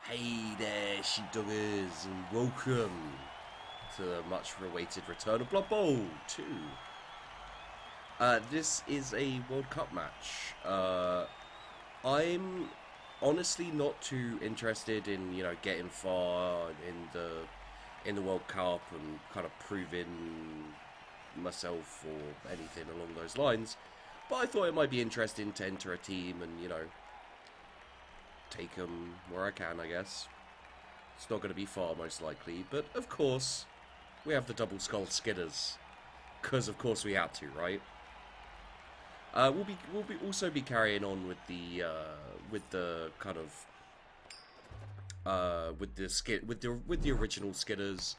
Hey there, sheepdoggers, and welcome to the much-awaited return of Blood Bowl 2. This is a World Cup match. I'm honestly not too interested in, getting far in the World Cup and kind of proving myself or anything along those lines. But I thought it might be interesting to enter a team and, take them where I can, I guess. It's not going to be far, most likely, but of course, we have the double skull Skitterz, because of course we had to, right? We'll also be carrying on with the kind of with the original Skitterz,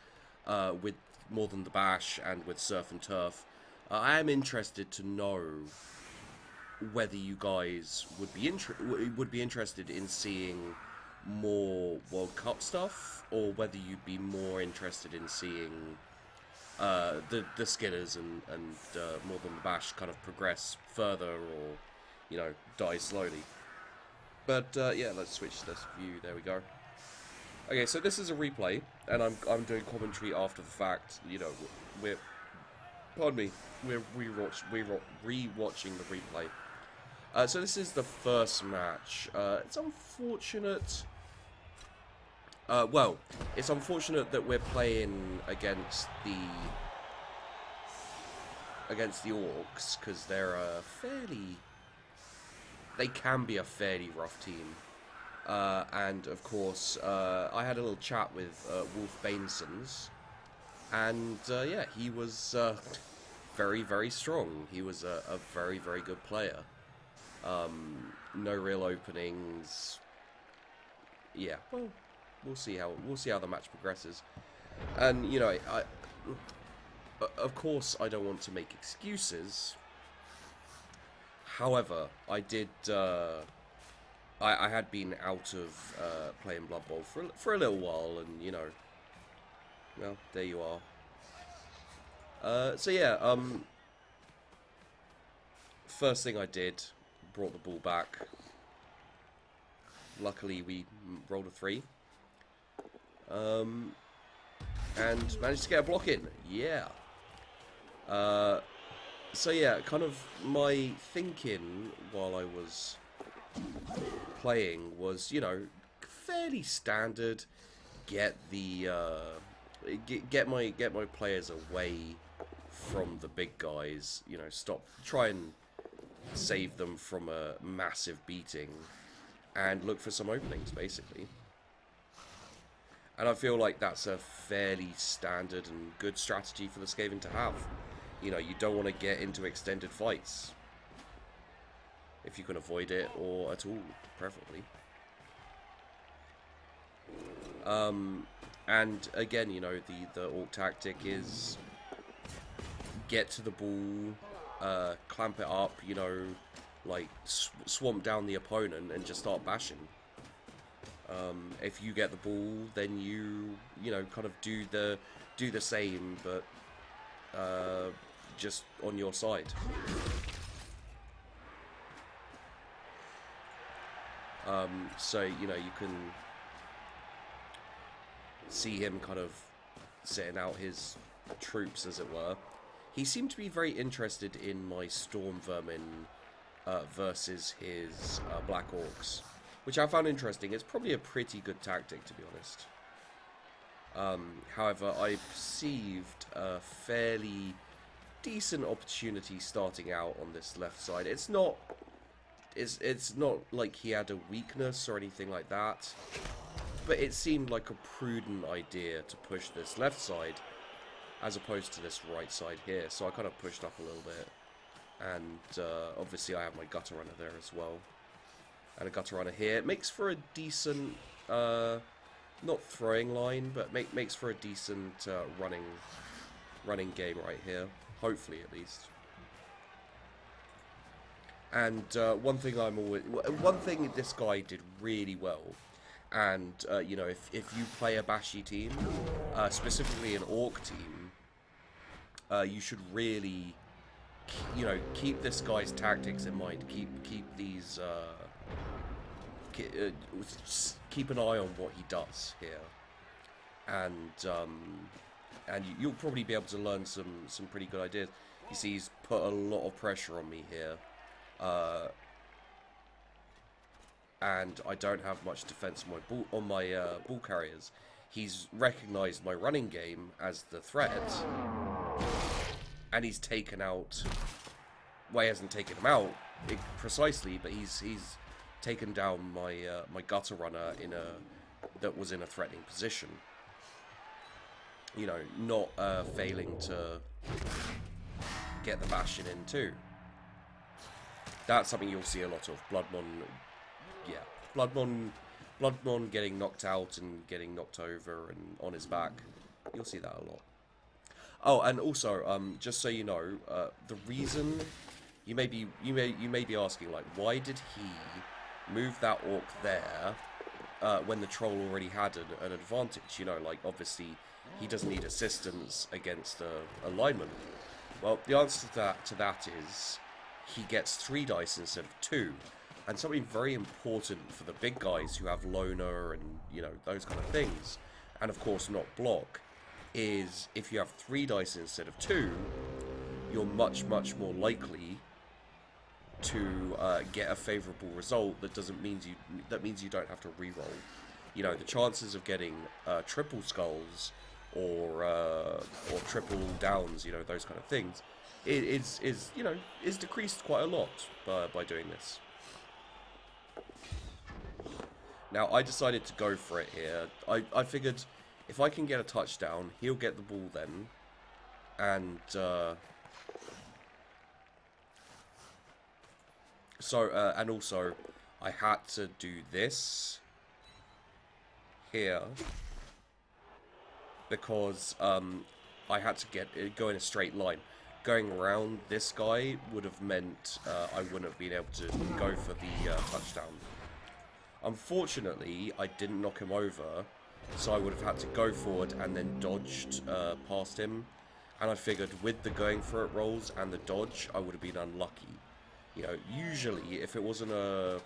with More Than the Bash and with Surf and Turf. I am interested to know whether you guys would be interested in seeing more World Cup stuff, or whether you'd be more interested in seeing the Skitterz and More Than the Bash kind of progress further, or die slowly. But yeah, let's switch this view. There we go. Okay, so this is a replay, and I'm doing commentary after the fact. Pardon me, we're re-watching the replay. So this is the first match. It's unfortunate. Well, it's unfortunate that we're playing against the Orcs, because they're they can be a fairly rough team. And of course, I had a little chat with Wolf Bainsons, and yeah, he was very, very strong. He was a very, very good player. No real openings. Yeah, well, we'll see how the match progresses. And of course, I don't want to make excuses. However, I did. I had been out of playing Blood Bowl for a little while, and well, there you are. So yeah, first thing I did, brought the ball back. Luckily, we rolled a 3. And managed to get a block in. Yeah. So yeah, kind of my thinking while I was playing was, fairly standard. Get the get my players away from the big guys. Try and save them from a massive beating, and look for some openings, basically. And I feel like that's a fairly standard and good strategy for the Skaven to have. You don't want to get into extended fights, if you can avoid it, or at all, preferably. And again, the Orc tactic is get to the ball, clamp it up, like swamp down the opponent and just start bashing. If you get the ball, then you kind of do the same, but just on your side. So you can see him kind of setting out his troops, as it were. He seemed to be very interested in my Storm Vermin versus his Black Orcs, which I found interesting. It's probably a pretty good tactic, to be honest. However, I perceived a fairly decent opportunity starting out on this left side. It's not like he had a weakness or anything like that, but it seemed like a prudent idea to push this left side as opposed to this right side here. So I kind of pushed up a little bit, and obviously I have my gutter runner there as well, and a gutter runner here. It makes for a decent, not throwing line, but makes for a decent running game right here, hopefully at least. And one thing this guy did really well, and if you play a bashy team, specifically an Orc team, you should really keep this guy's tactics in mind. Keep keep an eye on what he does here, and you'll probably be able to learn some pretty good ideas. You see, he's put a lot of pressure on me here, and I don't have much defense on my ball carriers. He's recognised my running game as the threat, and he's taken out. Well, he hasn't taken him out precisely, but he's taken down my my gutter runner that was in a threatening position. You know, not failing to get the bastion in too. That's something you'll see a lot of. Bloodmon getting knocked out and getting knocked over and on his back. You'll see that a lot. Oh, and also, just so you know, the reason you may be asking, like, why did he move that orc there when the troll already had an advantage? You know, like, obviously he doesn't need assistance against a lineman. Well, the answer to that is he gets 3 dice instead of 2. And something very important for the big guys who have loner and, you know, those kind of things, and of course not block, is if you have 3 dice instead of 2, you're much more likely to get a favourable result. That means you don't have to reroll. You know, the chances of getting triple skulls or triple downs, you know, those kind of things, is decreased quite a lot by doing this. Now, I decided to go for it here. I figured if I can get a touchdown, he'll get the ball then. And and also, I had to do this here because I had to go in a straight line. Going around this guy would have meant I wouldn't have been able to go for the touchdown. Unfortunately, I didn't knock him over, so I would have had to go forward and then dodged past him. And I figured with the going for it rolls and the dodge, I would have been unlucky. You know, usually if it wasn't an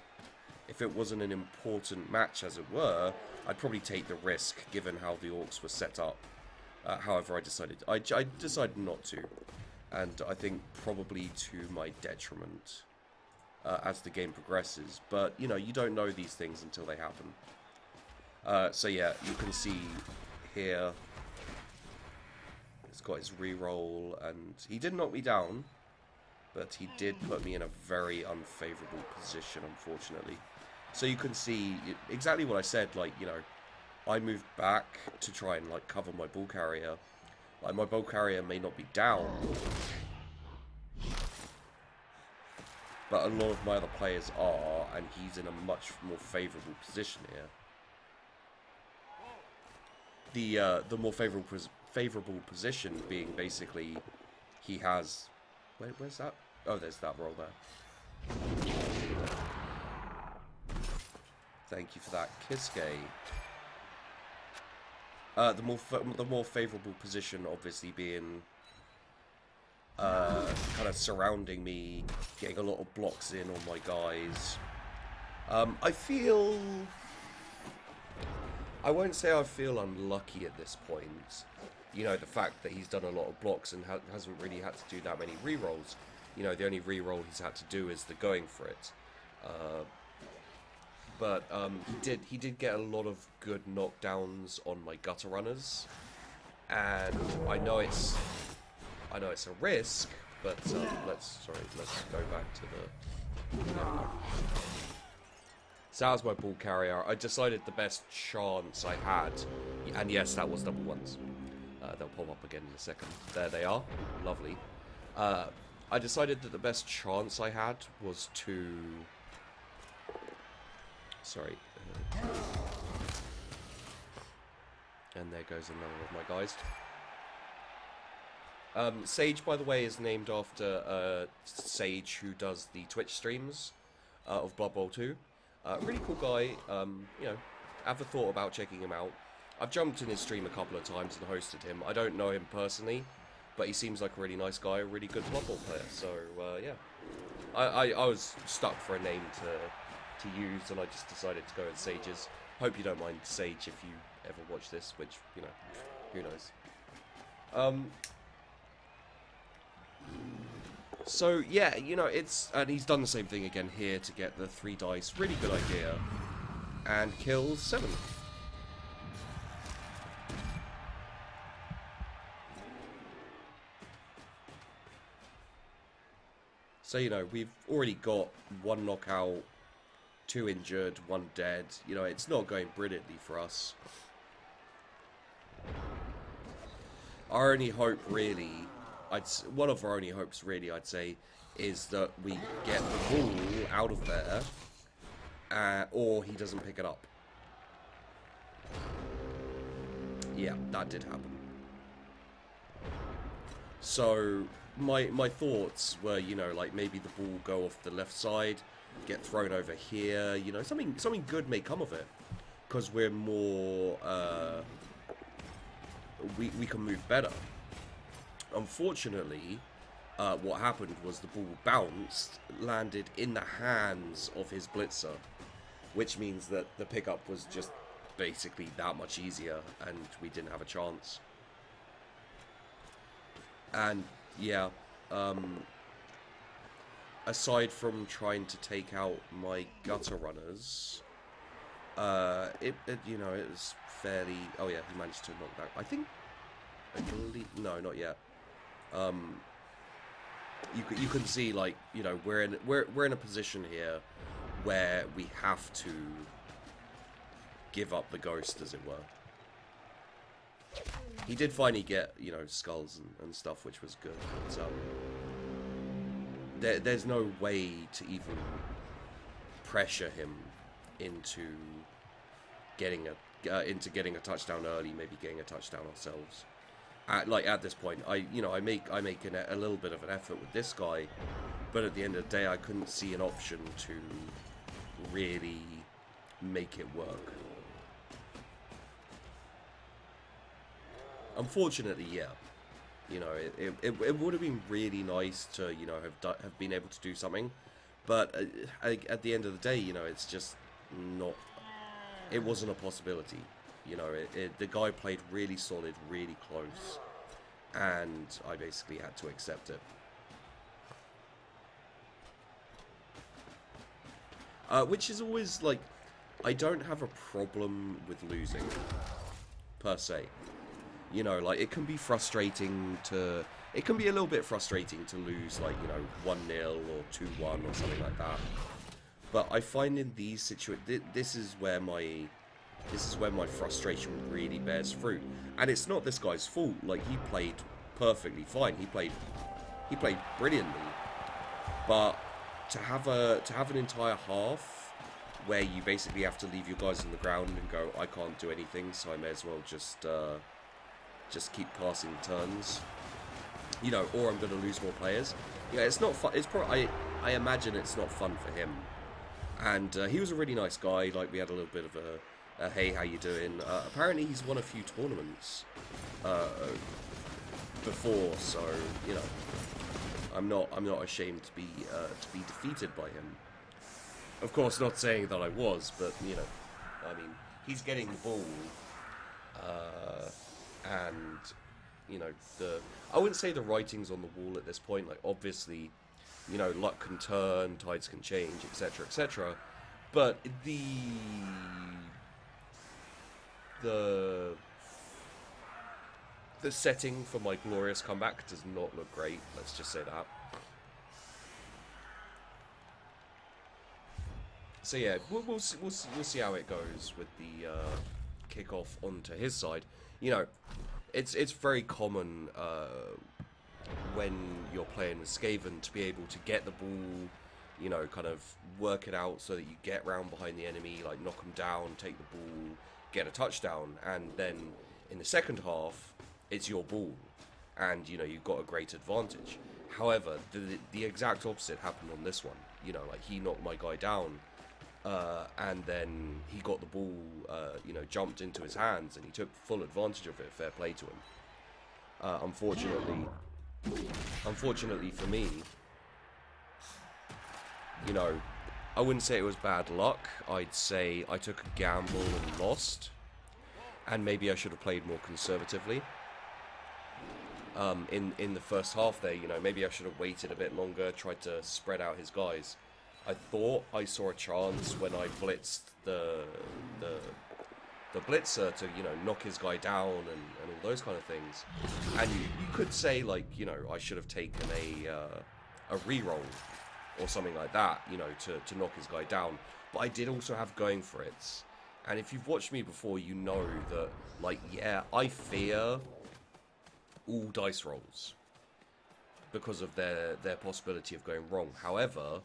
important match, as it were, I'd probably take the risk given how the orcs were set up. However, I decided not to, and I think probably to my detriment. As the game progresses, but you know, you don't know these things until they happen. So yeah, you can see here it's got his reroll, and he did knock me down, but he did put me in a very unfavourable position, unfortunately. So you can see exactly what I said. Like, you know, I moved back to try and like cover my ball carrier. Like, my ball carrier may not be down, but a lot of my other players are, and he's in a much more favourable position here. The more favourable position being basically he has. Where's that? Oh, there's that roll there. Thank you for that, Kiske. The more favourable position, obviously, being kind of surrounding me, getting a lot of blocks in on my guys. I won't say I feel unlucky at this point. You know, the fact that he's done a lot of blocks and hasn't really had to do that many rerolls. You know, the only reroll he's had to do is the going for it. But he did get a lot of good knockdowns on my gutter runners, and I know it's a risk, but let's go back to the. So that was my ball carrier. I decided the best chance I had, and yes, that was double ones. They'll pop up again in a second. There they are, lovely. I decided that the best chance I had was to. Sorry. And there goes another of my guys. Sage, by the way, is named after Sage, who does the Twitch streams of Blood Bowl 2. Really cool guy. You know, ever thought about checking him out? I've jumped in his stream a couple of times and hosted him. I don't know him personally, but he seems like a really nice guy, a really good Blood Bowl player. So yeah, I was stuck for a name to use, and I just decided to go with Sages. Hope you don't mind Sage if you ever watch this, which, you know, who knows. So, yeah, you know, and he's done the same thing again here to get the 3 dice. Really good idea. And kills 7. So, you know, we've already got 1 knockout, 2 injured, 1 dead. You know, it's not going brilliantly for us. Our only hope, really, one of our only hopes, really, I'd say, is that we get the ball out of there, or he doesn't pick it up. Yeah, that did happen. So, my thoughts were, you know, like, maybe the ball go off the left side, get thrown over here, you know, something good may come of it, because we're more, we can move better. Unfortunately, what happened was the ball bounced, landed in the hands of his blitzer, which means that the pickup was just basically that much easier, and we didn't have a chance. And yeah, aside from trying to take out my gutter runners, you know, it was fairly. Oh yeah, he managed to knock that. I believe, no, not yet. You can see, like, you know, we're in a position here where we have to give up the ghost, as it were. He did finally get, you know, skulls and stuff, which was good. But there's no way to even pressure him into getting a touchdown early, maybe getting a touchdown ourselves. At this point, I make a little bit of an effort with this guy, but at the end of the day, I couldn't see an option to really make it work. Unfortunately, yeah, you know, it would have been really nice to, you know, have been able to do something, but at the end of the day, you know, it's just not. It wasn't a possibility. You know, the guy played really solid, really close, and I basically had to accept it. Which is always, like, I don't have a problem with losing, per se. You know, like, it can be frustrating to... It can be a little bit frustrating to lose, like, you know, 1-0 or 2-1 or something like that. But I find in these situations... This is where my frustration really bears fruit. And it's not this guy's fault. Like, he played perfectly fine. He played brilliantly. But to have an entire half where you basically have to leave your guys on the ground and go, I can't do anything, so I may as well just keep passing turns, you know, or I'm going to lose more players. Yeah, it's not fun. It's probably, I imagine it's not fun for him. And he was a really nice guy. Like, we had a little bit of a hey, how you doing? Apparently he's won a few tournaments before, so, you know, I'm not ashamed to be defeated by him. Of course, not saying that I was, but, you know, I mean, he's getting the ball, and, you know, I wouldn't say the writing's on the wall at this point. Like, obviously, you know, luck can turn, tides can change, etc., etc. But the setting for my glorious comeback does not look great. Let's just say that. So yeah, we'll see how it goes with the kickoff onto his side. You know, it's very common when you're playing with Skaven to be able to get the ball, you know, kind of work it out so that you get round behind the enemy, like knock them down, take the ball, get a touchdown, and then in the second half, it's your ball, and, you know, you've got a great advantage. However, the exact opposite happened on this one. You know, like, he knocked my guy down, and then he got the ball, you know, jumped into his hands, and he took full advantage of it. Fair play to him. Unfortunately for me, you know, I wouldn't say it was bad luck. I'd say I took a gamble and lost. And maybe I should have played more conservatively. In the first half there, you know, maybe I should have waited a bit longer, tried to spread out his guys. I thought I saw a chance when I blitzed the blitzer to, you know, knock his guy down and all those kind of things. And you could say, like, you know, I should have taken a reroll or something like that, you know, to knock his guy down. But I did also have going for it. And if you've watched me before, you know that, like, yeah, I fear all dice rolls because of their possibility of going wrong. However,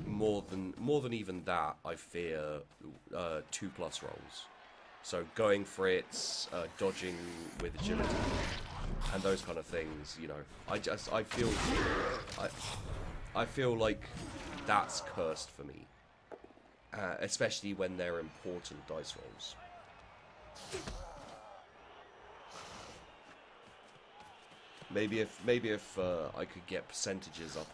more than even that, I fear 2+ rolls. So going for it, dodging with agility, and those kind of things. You know, I feel like that's cursed for me, especially when they're important dice rolls. Maybe if I could get percentages up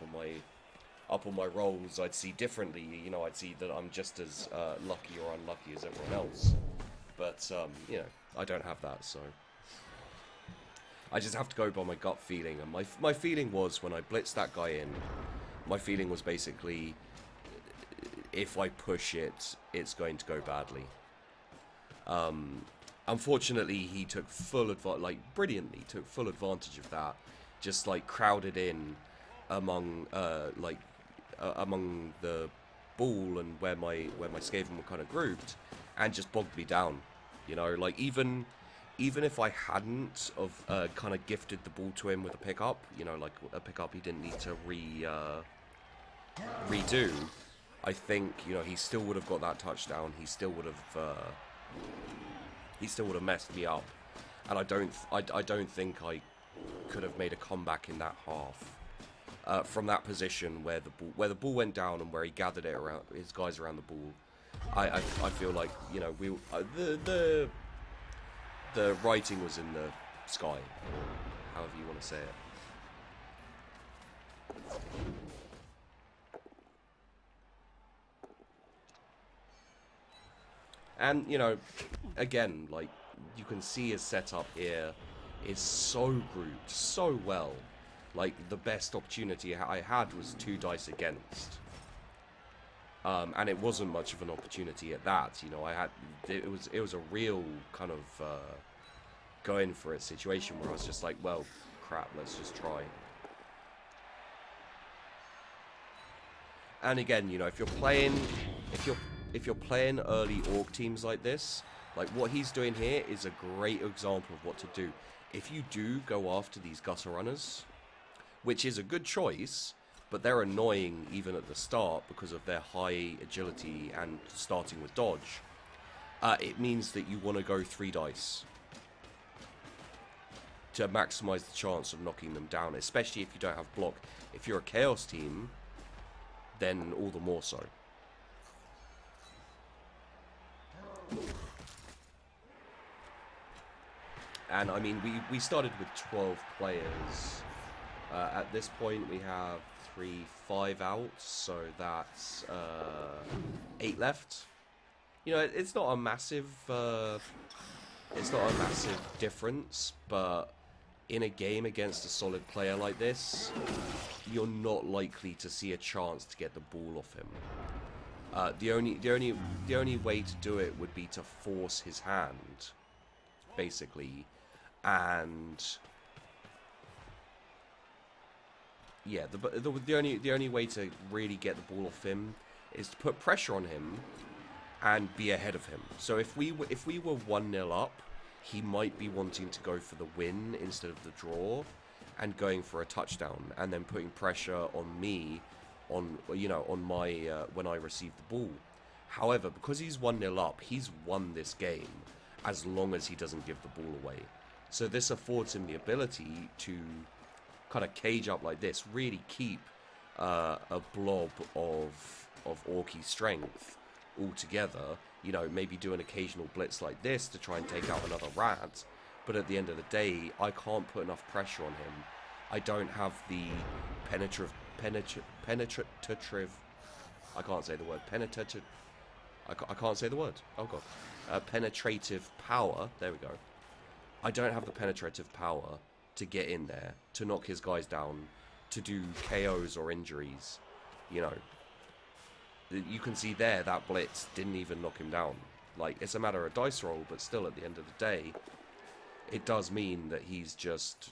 on my rolls, I'd see differently. You know, I'd see that I'm just as lucky or unlucky as everyone else. But you know, I don't have that, so I just have to go by my gut feeling. And my feeling was, when I blitzed that guy in, my feeling was basically, if I push it, it's going to go badly. Unfortunately, he took brilliantly took full advantage of that. Just like crowded in among among the ball and where my Skaven were kind of grouped, and just bogged me down. You know, like even if I hadn't of kind of gifted the ball to him with a pickup, you know, like a pickup he didn't need to redo, I think, you know, he still would have got that touchdown. He still would have messed me up, and I don't think I could have made a comeback in that half from that position where the ball went down and where he gathered it around his guys around the ball. I feel like, you know, the writing was in the sky, however you want to say it. And, you know, again, like, you can see his setup here is so grouped so well. Like, the best opportunity I had was 2 dice against. And it wasn't much of an opportunity at that. You know, it was a real kind of going for it situation where I was just like, well, crap, let's just try. And again, you know, if you're playing early Orc teams like this, like what he's doing here is a great example of what to do. If you do go after these gutter runners, which is a good choice, but they're annoying even at the start because of their high agility and starting with dodge, it means that you want to go 3 dice to maximize the chance of knocking them down, especially if you don't have block. If you're a chaos team, then all the more so. And I mean, we started with 12 players. At this point, we have 5 out, so that's 8 left. You know, it's not a massive difference, but in a game against a solid player like this, you're not likely to see a chance to get the ball off him. The only way to do it would be to force his hand, basically, and yeah, the only way to really get the ball off him is to put pressure on him and be ahead of him. So if we were 1-0 up, he might be wanting to go for the win instead of the draw, and going for a touchdown, and then putting pressure on me, on my when I receive the ball. However, because he's 1-0 up, he's won this game as long as he doesn't give the ball away. So this affords him the ability to kind of cage up like this, really keep a blob of Orky strength all together. You know, maybe do an occasional blitz like this to try and take out another rat. But at the end of the day, I can't put enough pressure on him. I don't have the penetrative I can't say the word. Penetrative. I can't say the word. Oh god. Penetrative power. There we go. I don't have the penetrative power to get in there, to knock his guys down, to do KOs or injuries. You know, you can see there that blitz didn't even knock him down. Like, it's a matter of dice roll, but still, at the end of the day, it does mean that he's just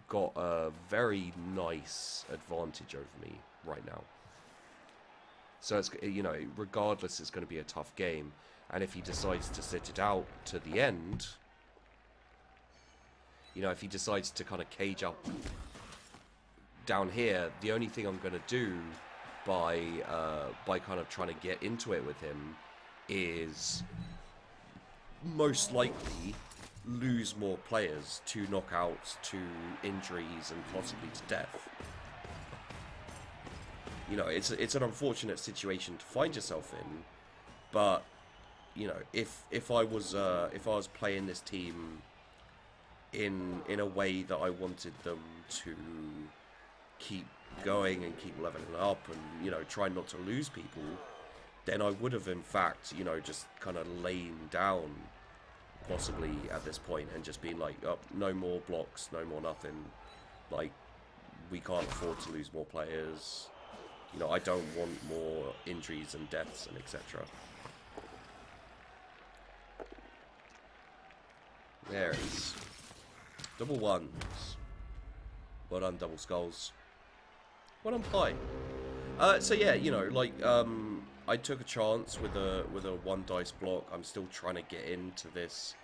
got a very nice advantage over me right now. So, it's, you know, regardless, it's going to be a tough game. And if he decides to sit it out to the end, you know, if he decides to kind of cage up down here, the only thing I'm going to do by kind of trying to get into it with him is most likely lose more players to knockouts, to injuries, and possibly to death. You know, it's an unfortunate situation to find yourself in, but you know, if I was playing this team in a way that I wanted them to keep going and keep leveling up and, you know, try not to lose people, then I would have in fact, you know, just kind of lain down possibly at this point and just been like, oh, no more blocks, no more nothing, like, we can't afford to lose more players, you know, I don't want more injuries and deaths and etc. There it is. Double ones. Well done, double skulls. Well done, pie. So yeah, you know, like, I took a chance with a one dice block. I'm still trying to get into this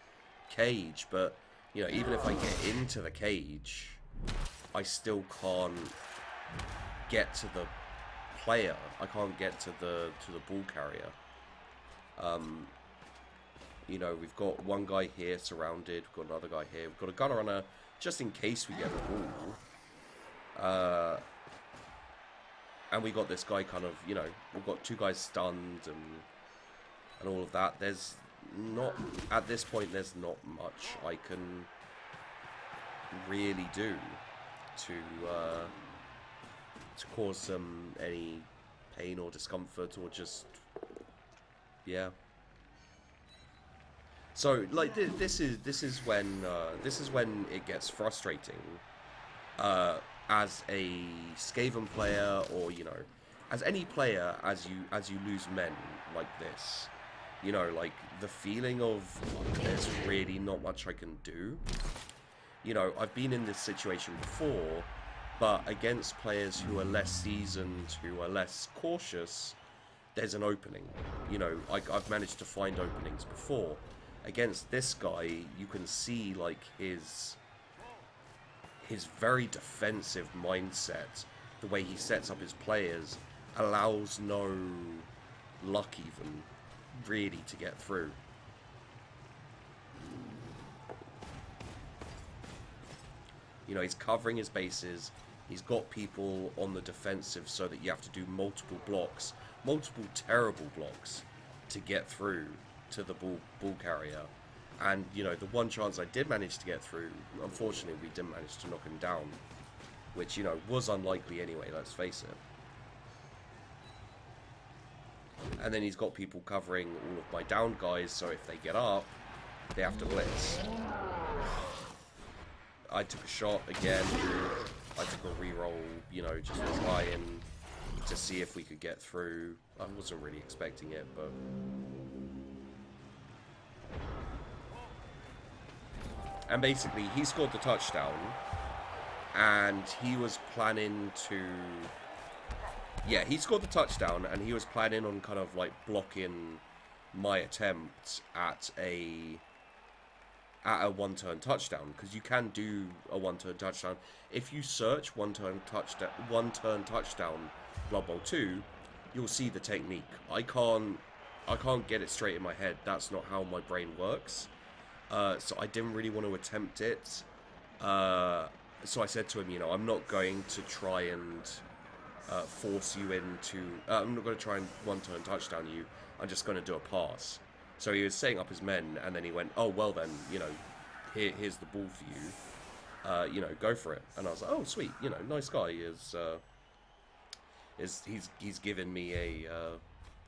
cage, but you know, even if I get into the cage, I still can't get to the player. I can't get to the ball carrier. You know, we've got one guy here surrounded, we've got another guy here, we've got a gunner runner just in case we get the ball. And we got this guy kind of, you know, we've got two guys stunned and all of that. There's not, at this point, there's not much I can really do to cause them any pain or discomfort or just, yeah. So, like, this is when it gets frustrating. As a Skaven player, or you know, as any player, as you lose men like this, you know, like the feeling of there's really not much I can do. You know, I've been in this situation before, but against players who are less seasoned, who are less cautious, there's an opening. You know, I've managed to find openings before. Against this guy, you can see like his very defensive mindset, the way he sets up his players, allows no luck even really to get through. You know, he's covering his bases, he's got people on the defensive so that you have to do multiple blocks, multiple terrible blocks to get through to the ball carrier. And, you know, the one chance I did manage to get through, unfortunately, we didn't manage to knock him down. Which, you know, was unlikely anyway, let's face it. And then he's got people covering all of my down guys, so if they get up, they have to blitz. I took a shot again. I took a reroll, you know, just as high in to see if we could get through. I wasn't really expecting it, but... And basically, he scored the touchdown, and he was planning to... Yeah, he scored the touchdown, and he was planning on kind of, like, blocking my attempt at a one-turn touchdown, because you can do a one-turn touchdown. If you search one-turn touchdown Blood Bowl 2, you'll see the technique. I can't get it straight in my head. That's not how my brain works. So I didn't really want to attempt it. So I said to him, you know, I'm not going to try and force you into... I'm not going to try and one-turn touchdown you. I'm just going to do a pass. So he was setting up his men, and then he went, oh, well then, you know, here's the ball for you. You know, go for it. And I was like, oh, sweet. You know, nice guy. he's given me a,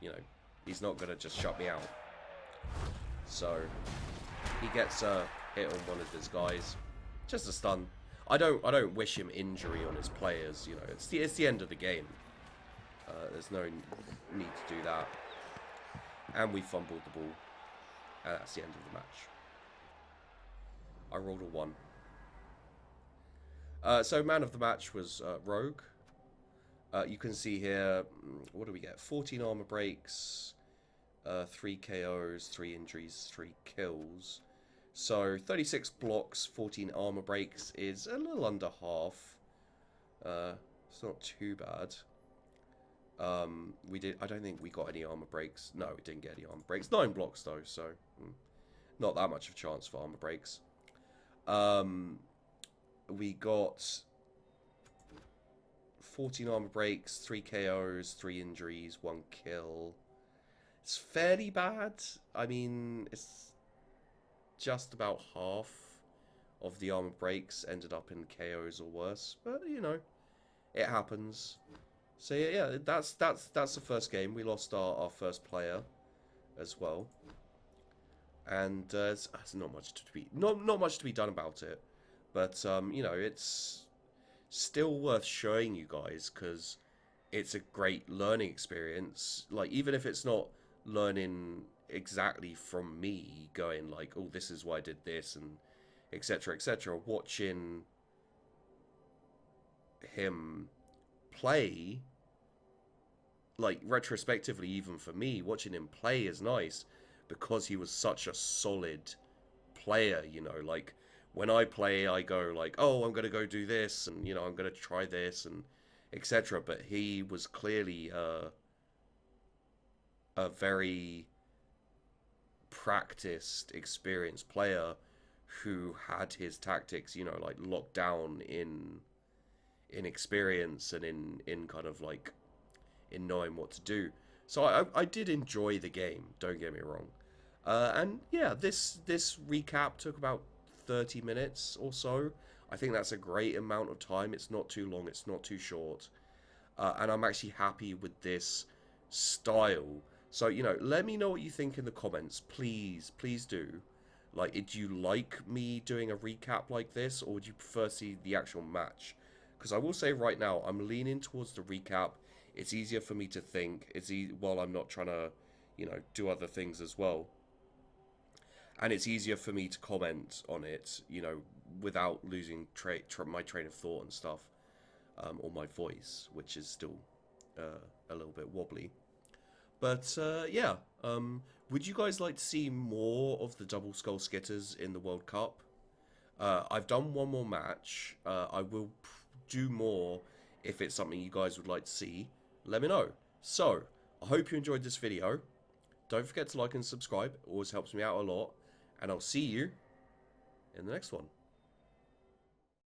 you know, he's not gonna just shut me out. So he gets hit on one of his guys, just a stun. I don't wish him injury on his players. You know, it's the end of the game. There's no need to do that. And we fumbled the ball. And that's the end of the match. I rolled a 1. So man of the match was Rogue. You can see here, what do we get? 14 armor breaks, 3 KOs, 3 injuries, 3 kills. So 36 blocks, 14 armor breaks is a little under half. It's not too bad. I don't think we got any armor breaks. No, we didn't get any armor breaks. 9 blocks though, so not that much of a chance for armor breaks. We got 14 armor breaks, 3 KOs, 3 injuries, 1 kill. It's fairly bad. I mean, it's just about half of the armor breaks ended up in KOs or worse, but you know, it happens. So yeah, that's the first game. We lost our first player as well, and there's not much to be done about it. But you know, it's still worth showing you guys because it's a great learning experience. Like, even if it's not learning exactly from me, going like, oh, this is why I did this, and etc. etc. Watching him play, like retrospectively, even for me, watching him play is nice because he was such a solid player. You know, like when I play, I go like, oh, I'm gonna go do this, and you know, I'm gonna try this, and etc. But he was clearly a very practiced, experienced player who had his tactics, you know, like locked down in experience and in kind of like in knowing what to do. So I did enjoy the game, don't get me wrong. And yeah, this recap took about 30 minutes or so. I think that's a great amount of time. It's not too long, it's not too short. And I'm actually happy with this style. So, you know, let me know what you think in the comments. Please do. Like, did you like me doing a recap like this, or would you prefer to see the actual match? Because I will say right now, I'm leaning towards the recap. It's easier for me to think. While I'm not trying to, you know, do other things as well. And it's easier for me to comment on it, you know, without losing my train of thought and stuff. Or my voice, which is still a little bit wobbly. But yeah, would you guys like to see more of the Double Skull Skitterz in the World Cup? I've done one more match. I will do more if it's something you guys would like to see. Let me know. So, I hope you enjoyed this video. Don't forget to like and subscribe. It always helps me out a lot. And I'll see you in the next one.